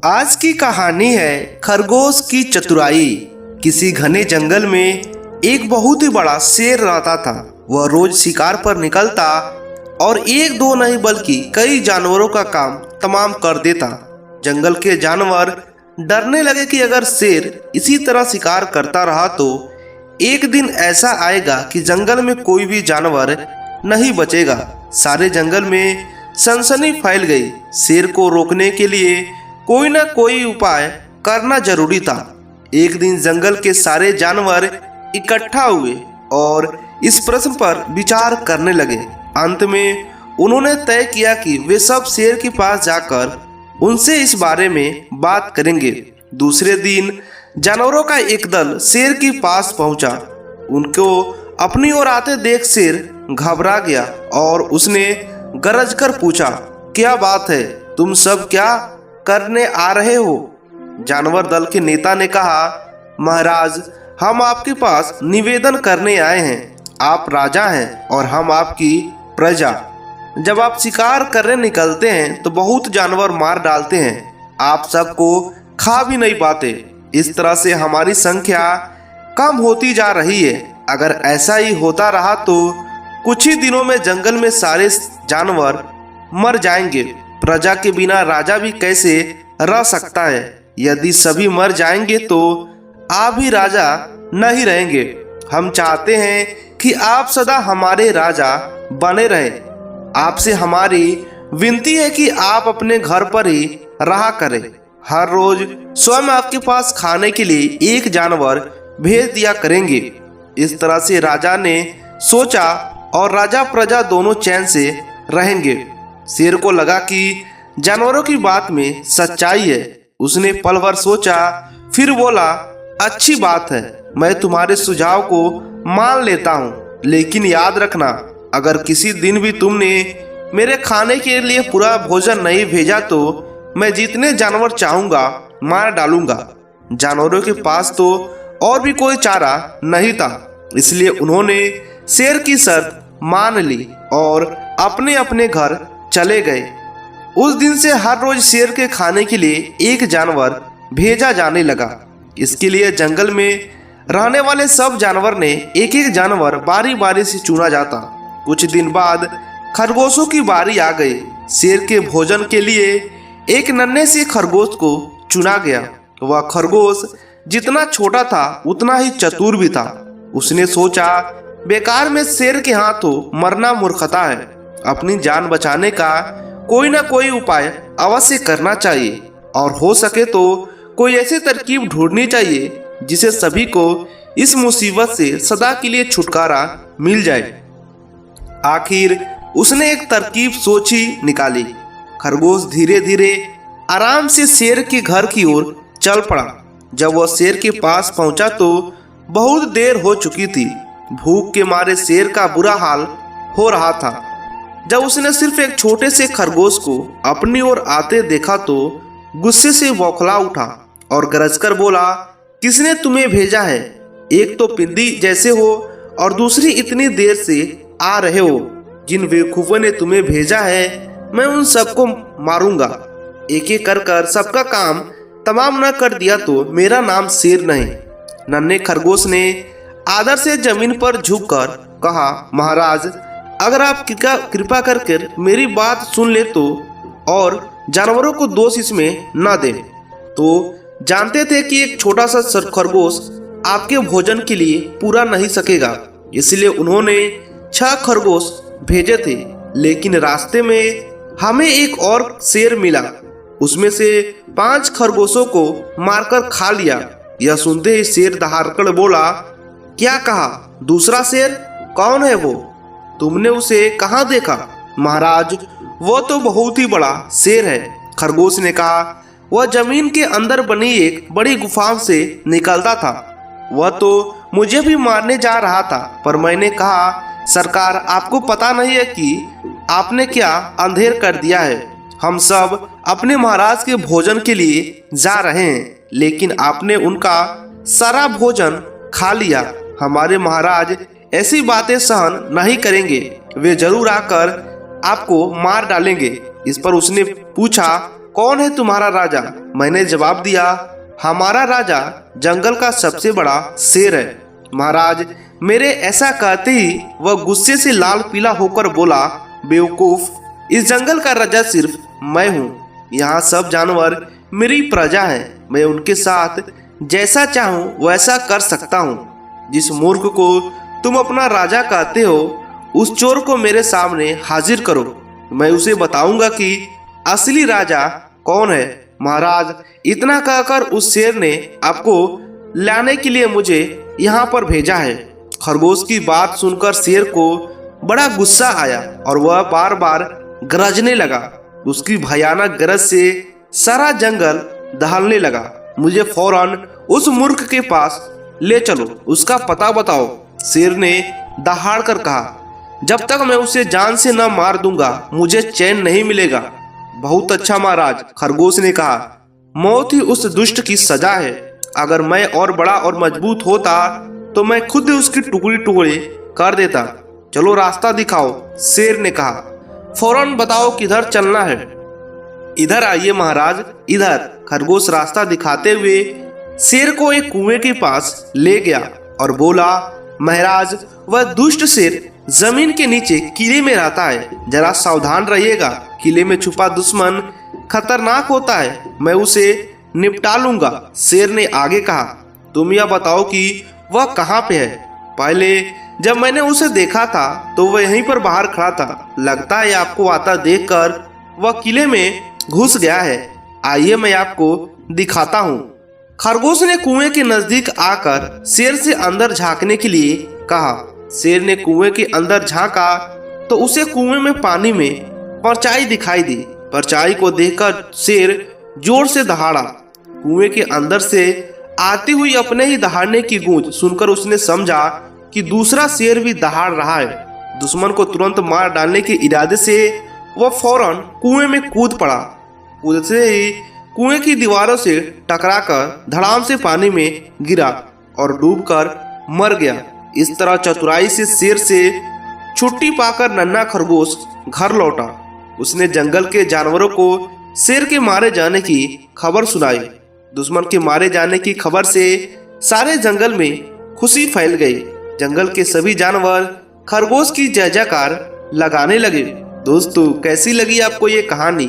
आज की कहानी है खरगोश की चतुराई। किसी घने जंगल में एक बहुत ही बड़ा शेर रहता था। वह रोज शिकार पर निकलता और एक दो नहीं बल्कि कई जानवरों का काम तमाम कर देता। जंगल के जानवर डरने लगे कि अगर शेर इसी तरह शिकार करता रहा तो एक दिन ऐसा आएगा कि जंगल में कोई भी जानवर नहीं बचेगा। सारे जंगल में सनसनी फैल गई। शेर को रोकने के लिए कोई ना कोई उपाय करना जरूरी था। एक दिन जंगल के सारे जानवर इकट्ठा हुए और इस प्रश्न पर विचार करने लगे। अंत में उन्होंने तय किया कि वे सब शेर के पास जाकर उनसे इस बारे में बात करेंगे। दूसरे दिन जानवरों का एक दल शेर के पास पहुंचा। उनको अपनी ओर आते देख शेर घबरा गया और उसने गरज कर पूछा, क्या बात है? तुम सब क्या करने आ रहे हो? जानवर दल के नेता ने कहा, महाराज, हम आपके पास निवेदन करने आए हैं। आप राजा हैं और हम आपकी प्रजा। जब आप शिकार करने निकलते हैं तो बहुत जानवर मार डालते हैं। आप सबको खा भी नहीं पाते। इस तरह से हमारी संख्या कम होती जा रही है। अगर ऐसा ही होता रहा तो कुछ ही दिनों में जंगल में सारे जानवर मर जाएंगे। प्रजा के बिना राजा भी कैसे रह सकता है? यदि सभी मर जाएंगे तो आप भी राजा नहीं रहेंगे। हम चाहते हैं कि आप सदा हमारे राजा बने रहें। आपसे हमारी विनती है कि आप अपने घर पर ही रहा करें। हर रोज स्वयं आपके पास खाने के लिए एक जानवर भेज दिया करेंगे। इस तरह से राजा ने सोचा और राजा प्रजा दोनों चैन से रहेंगे। शेर को लगा कि जानवरों की बात में सच्चाई है। उसने पल भर सोचा, फिर बोला, अच्छी बात है, मैं तुम्हारे सुझाव को मान लेता हूँ, लेकिन याद रखना, अगर किसी दिन भी तुमने मेरे खाने के लिए पूरा भोजन नहीं भेजा तो मैं जितने जानवर चाहूंगा मार डालूंगा। जानवरों के पास तो और भी कोई चारा नहीं था, इसलिए उन्होंने शेर की शर्त मान ली और अपने अपने घर चले गए। उस दिन से हर रोज शेर के खाने के लिए एक जानवर भेजा जाने लगा। इसके लिए जंगल में रहने वाले सब जानवर ने एक एक जानवर बारी बारी से चुना जाता। कुछ दिन बाद खरगोशों की बारी आ गई। शेर के भोजन के लिए एक नन्हे से खरगोश को चुना गया। वह खरगोश जितना छोटा था उतना ही चतुर भी था। उसने सोचा, बेकार में शेर के हाथों मरना मूर्खता है। अपनी जान बचाने का कोई ना कोई उपाय अवश्य करना चाहिए और हो सके तो कोई ऐसी तरकीब ढूंढनी चाहिए जिसे सभी को इस मुसीबत से सदा के लिए छुटकारा मिल जाए। आखिर उसने एक तरकीब सोची निकाली। खरगोश धीरे धीरे आराम से शेर के घर की ओर चल पड़ा। जब वह शेर के पास पहुंचा तो बहुत देर हो चुकी थी। भूख के मारे शेर का बुरा हाल हो रहा था। जब उसने सिर्फ एक छोटे से खरगोश को अपनी ओर आते देखा तो गुस्से से बौखला उठा और गरजकर बोला, किसने तुम्हें भेजा है? एक तो पिंडी जैसे हो और दूसरी इतनी देर से आ रहे हो। जिन बेवकूफों ने तुम्हें भेजा है मैं उन सबको मारूंगा। एक एक कर सबका काम तमाम न कर दिया तो मेरा नाम शेर नहीं। नन्हे खरगोश ने आदर से जमीन पर झुककर कहा, महाराज, अगर आप कृपा करके मेरी बात सुन ले तो और जानवरों को दोष इसमें न दें। तो जानते थे कि एक छोटा सा खरगोश आपके भोजन के लिए पूरा नहीं सकेगा, इसलिए उन्होंने 6 खरगोश भेजे थे। लेकिन रास्ते में हमें एक और शेर मिला। उसमें से 5 खरगोशों को मारकर खा लिया। यह सुनते ही शेर दहाड़कर बोला, क्या कहा? दूसरा शेर कौन है वो? तुमने उसे कहाँ देखा? महाराज, वो तो बहुत ही बड़ा शेर है। खरगोश ने कहा, वह जमीन के अंदर बनी एक बड़ी गुफा से निकलता था। वह तो मुझे भी मारने जा रहा था, पर मैंने कहा, सरकार, आपको पता नहीं है कि आपने क्या अंधेर कर दिया है। हम सब अपने महाराज के भोजन के लिए जा रहे हैं, लेकिन आपने उनका सारा भोजन खा लिया। हमारे महाराज ऐसी बातें सहन नहीं करेंगे। वे जरूर आकर आपको मार डालेंगे। इस पर उसने पूछा, कौन है तुम्हारा राजा? मैंने जवाब दिया, हमारा राजा जंगल का सबसे बड़ा शेर है। महाराज, मेरे ऐसा कहते ही वह गुस्से से लाल पीला होकर बोला, बेवकूफ, इस जंगल का राजा सिर्फ मैं हूँ। यहाँ सब जानवर मेरी प्रजा हैं। मैं उनके साथ जैसा चाहूँ वैसा कर सकता हूँ। जिस मूर्ख को तुम अपना राजा कहते हो, उस चोर को मेरे सामने हाजिर करो। मैं उसे बताऊंगा कि असली राजा कौन है। महाराज, इतना कहकर उस शेर ने आपको लाने के लिए मुझे यहाँ पर भेजा है। खरगोश की बात सुनकर शेर को बड़ा गुस्सा आया और वह बार बार गरजने लगा। उसकी भयानक गरज से सारा जंगल दहलने लगा। मुझे फौरन उस मूर्ख के पास ले चलो, उसका पता बताओ। शेर ने दहाड़ कर कहा, जब तक मैं उसे जान से न मार दूंगा मुझे चैन नहीं मिलेगा। बहुत अच्छा महाराज, खरगोश ने कहा, मौत ही उस दुष्ट की सजा है। अगर मैं और बड़ा और मजबूत होता तो मैं खुद उसकी टुकड़ी टुकड़ी कर देता। चलो रास्ता दिखाओ, शेर ने कहा। फौरन बताओ किधर चलना है। इधर आइए महाराज, इधर। खरगोश रास्ता दिखाते हुए शेर को एक कुएं के पास ले गया और बोला, महाराज, वह दुष्ट शेर जमीन के नीचे किले में रहता है। जरा सावधान रहिएगा। किले में छुपा दुश्मन खतरनाक होता है। मैं उसे निपटा लूंगा। शेर ने आगे कहा, तुम यह बताओ कि वह कहाँ पे है? पहले जब मैंने उसे देखा था तो वह यहीं पर बाहर खड़ा था। लगता है आपको आता देखकर वह किले में घुस गया है। आइए मैं आपको दिखाता हूँ। खरगोश ने कुएं के नजदीक आकर शेर से अंदर झांकने के लिए कहा। शेर ने कुएं के अंदर झांका तो उसे कुएं में पानी में परछाई दिखाई दी। परछाई को देखकर शेर जोर से दहाड़ा। कुएं के अंदर से आती हुई अपने ही दहाड़ने की गूंज सुनकर उसने समझा कि दूसरा शेर भी दहाड़ रहा है। दुश्मन को तुरंत मार डालने के इरादे से वह फौरन कुएं में कूद पड़ा। कूदते ही कुएं की दीवारों से टकराकर धड़ाम से पानी में गिरा और डूबकर मर गया। इस तरह चतुराई से शेर से छुट्टी पाकर नन्हा खरगोश घर लौटा। उसने जंगल के जानवरों को शेर के मारे जाने की खबर सुनाई। दुश्मन के मारे जाने की खबर से सारे जंगल में खुशी फैल गई। जंगल के सभी जानवर खरगोश की जय जयकार लगाने लगे। दोस्तों, कैसी लगी आपको ये कहानी?